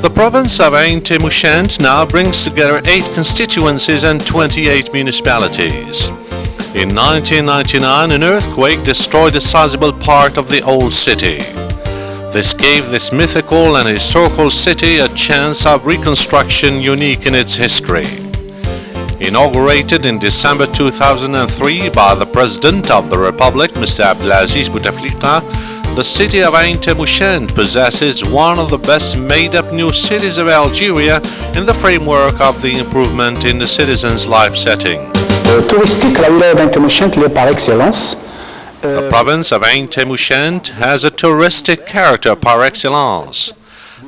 The province of Aïn Témouchent now brings together 8 constituencies and 28 municipalities. In 1999, an earthquake destroyed a sizable part of the old city. This gave this mythical and historical city a chance of reconstruction unique in its history. Inaugurated in December 2003 by the President of the Republic, Mr. Abdelaziz Bouteflika, the city of Aïn Témouchent possesses one of the best made-up new cities of Algeria in the framework of the improvement in the citizens' life setting. Touristique, la wilaya d'Aïn Témouchent l'est par excellence. The province of Aïn Témouchent has a touristic character par excellence.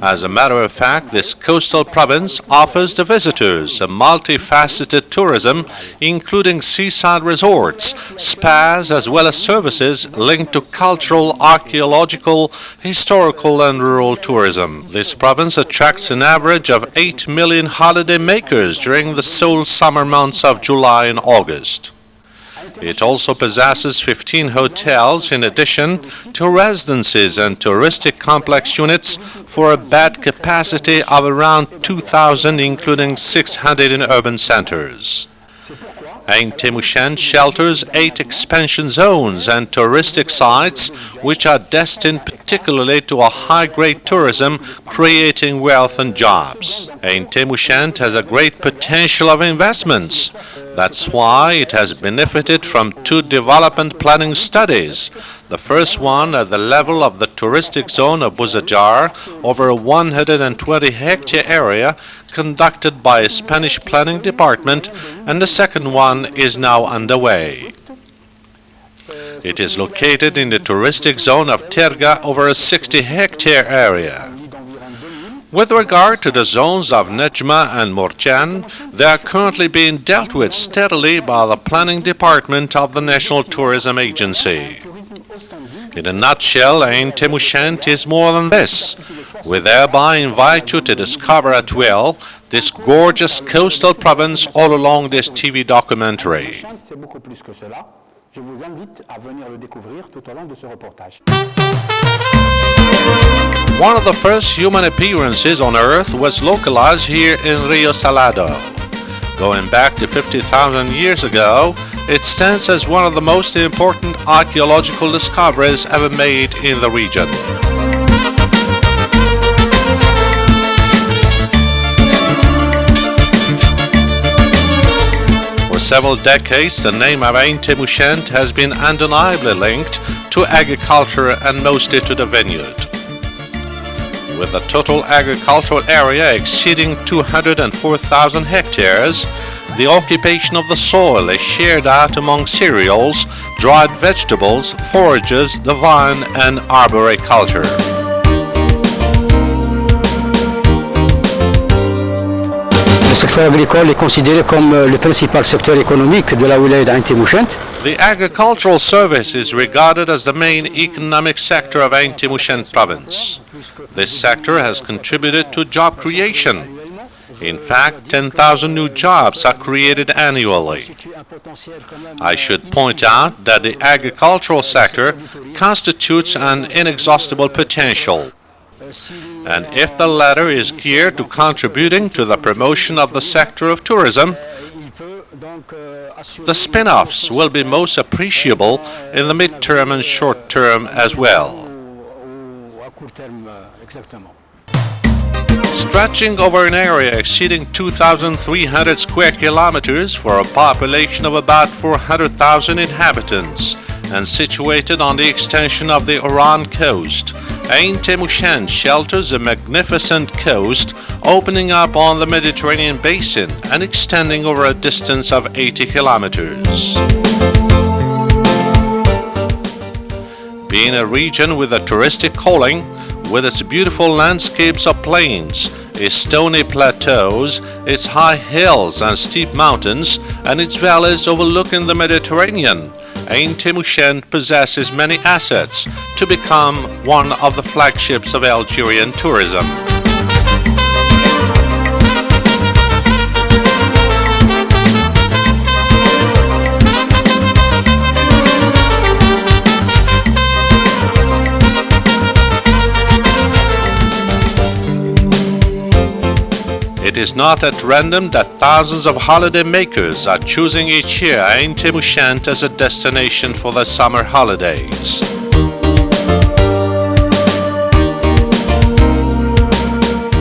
As a matter of fact, this coastal province offers the visitors a multifaceted tourism, including seaside resorts, spas, as well as services linked to cultural, archaeological, historical, and rural tourism. This province attracts an average of 8 million holiday makers during the sole summer months of July and August. It also possesses 15 hotels in addition to residences and touristic complex units for a bed capacity of around 2,000, including 600 in urban centers. Aïn Témouchent shelters 8 expansion zones and touristic sites which are destined particularly to a high-grade tourism, creating wealth and jobs. Aïn Témouchent has a great potential of investments. That's why it has benefited from 2 development planning studies. The first one at the level of the touristic zone of Bouzajar, over a 120-hectare area, conducted by a Spanish planning department, and the second one is now underway. It is located in the touristic zone of Terga, over a 60-hectare area. With regard to the zones of Nejma and Morjan, they are currently being dealt with steadily by the planning department of the National Tourism Agency. In a nutshell, Aïn Témouchent is more than this. We thereby invite you to discover at will this gorgeous coastal province all along this TV documentary. Je vous invite à venir le découvrir tout au long de ce reportage. One of the first human appearances on Earth was localized here in Rio Salado. Going back to 50,000 years ago, it stands as one of the most important archaeological discoveries ever made in the region. For several decades, the name of Aïn Témouchent has been undeniably linked to agriculture and mostly to the vineyard. With a total agricultural area exceeding 204,000 hectares, the occupation of the soil is shared out among cereals, dried vegetables, forages, the vine, and arboriculture. Le secteur agricole est considéré comme le principal secteur économique de la wilaya d'Aïn Témouchent. The agricultural service is regarded as the main economic sector of Aïn Témouchent province. This sector has contributed to job creation. In fact, 10,000 new jobs are created annually. I should point out that the agricultural sector constitutes an inexhaustible potential. And if the latter is geared to contributing to the promotion of the sector of tourism, the spin-offs will be most appreciable in the mid-term and short term as well. Stretching over an area exceeding 2,300 square kilometers for a population of about 400,000 inhabitants and situated on the extension of the Oran coast, Aïn Témouchent shelters a magnificent coast opening up on the Mediterranean basin and extending over a distance of 80 kilometers. Being a region with a touristic calling, with its beautiful landscapes of plains, its stony plateaus, its high hills and steep mountains, and its valleys overlooking the Mediterranean, Aïn Témouchent possesses many assets to become one of the flagships of Algerian tourism. It is not at random that thousands of holiday makers are choosing each year Aïn Témouchent as a destination for their summer holidays.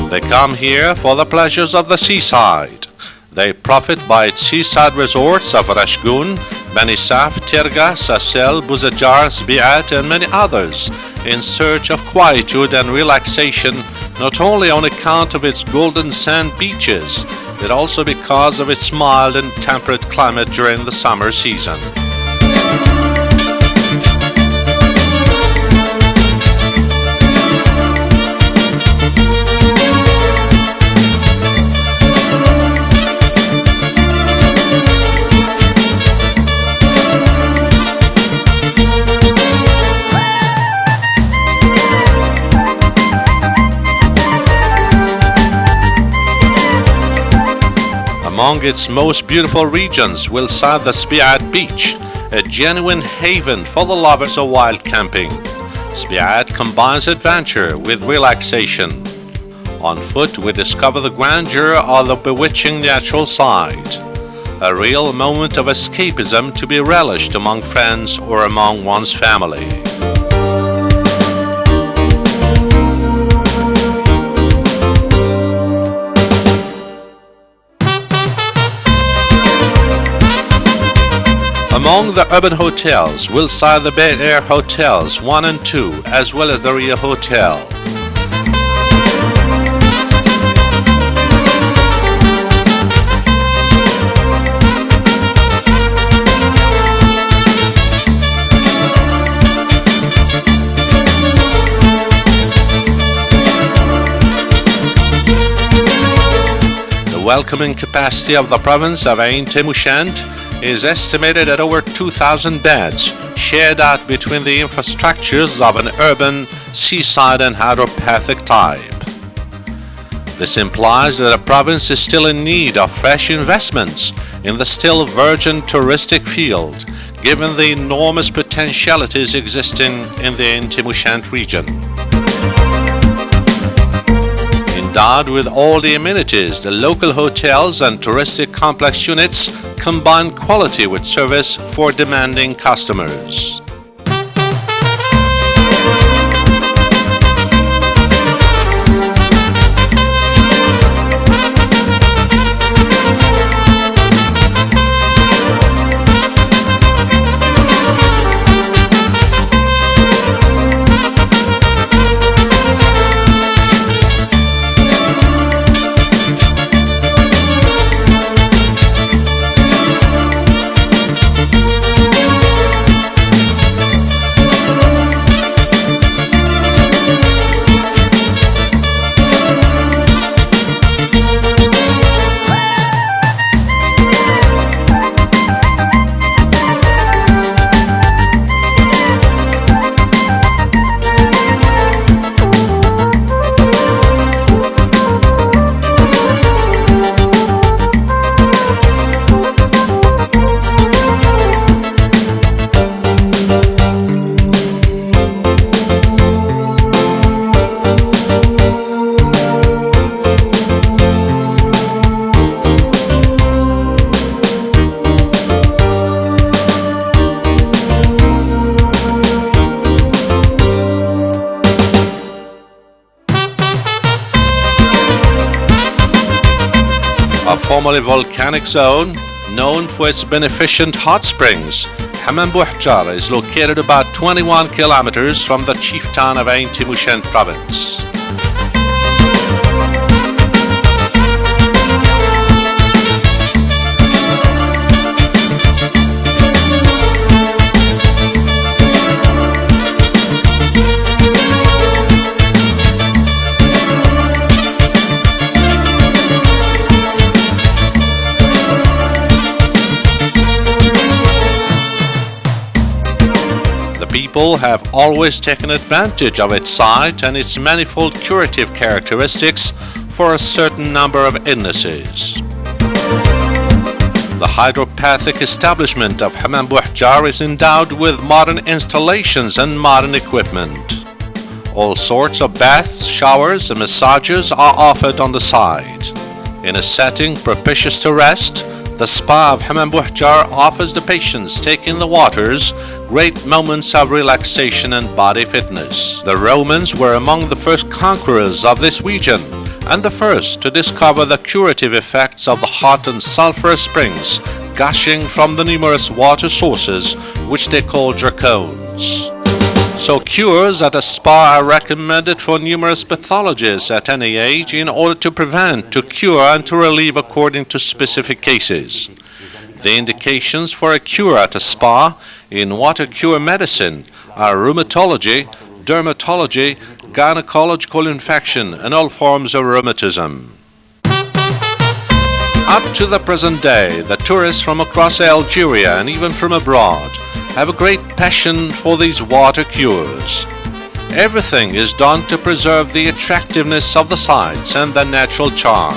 They come here for the pleasures of the seaside. They profit by its seaside resorts of Rashgoun, Beni Saf, Tirga, Sassel, Bouzajar, Sbiat, and many others in search of quietude and relaxation, not only on account of its golden sand beaches, but also because of its mild and temperate climate during the summer season. Among its most beautiful regions will cite the Sbiat beach, a genuine haven for the lovers of wild camping. Sbiat combines adventure with relaxation. On foot we discover the grandeur of the bewitching natural side, a real moment of escapism to be relished among friends or among one's family. Among the urban hotels, we'll cite the Bel Air Hotels 1 and 2, as well as the Ria Hotel. The welcoming capacity of the province of Aïn Témouchent is estimated at over 2,000 beds, shared out between the infrastructures of an urban, seaside and hydropathic type. This implies that the province is still in need of fresh investments in the still virgin touristic field, given the enormous potentialities existing in the Aïn Témouchent region. Endowed with all the amenities, the local hotels and touristic complex units combine quality with service for demanding customers. A formerly volcanic zone, known for its beneficent hot springs, Hammam Bouhjar is located about 21 kilometers from the chief town of Aïn Témouchent province. People have always taken advantage of its site and its manifold curative characteristics for a certain number of illnesses. The hydropathic establishment of Hammam Bouhjar is endowed with modern installations and modern equipment. All sorts of baths, showers and massages are offered on the site. In a setting propitious to rest, the spa of Hammam Bouhjar offers the patients taking the waters great moments of relaxation and body fitness. The Romans were among the first conquerors of this region and the first to discover the curative effects of the hot and sulphurous springs gushing from the numerous water sources which they call dracones. So cures at a spa are recommended for numerous pathologies at any age in order to prevent, to cure, and to relieve according to specific cases. The indications for a cure at a spa in water cure medicine are rheumatology, dermatology, gynecological infection, and all forms of rheumatism. Up to the present day, the tourists from across Algeria and even from abroad have a great passion for these water cures. Everything is done to preserve the attractiveness of the sites and their natural charm.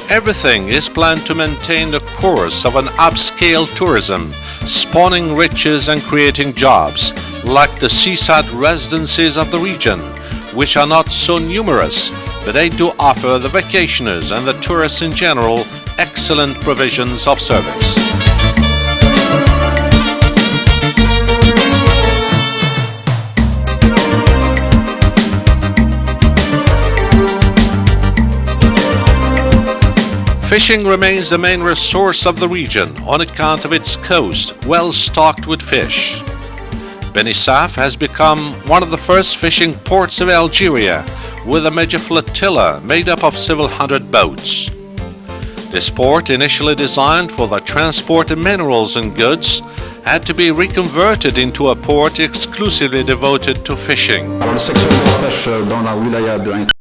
Everything is planned to maintain the course of an upscale tourism, spawning riches and creating jobs, like the seaside residences of the region, which are not so numerous, but they do offer the vacationers and the tourists in general excellent provisions of service. Fishing remains the main resource of the region on account of its coast, well stocked with fish. Beni Suef has become one of the first fishing ports of Algeria, with a major flotilla made up of several hundred boats. This port, initially designed for the transport of minerals and goods, had to be reconverted into a port exclusively devoted to fishing.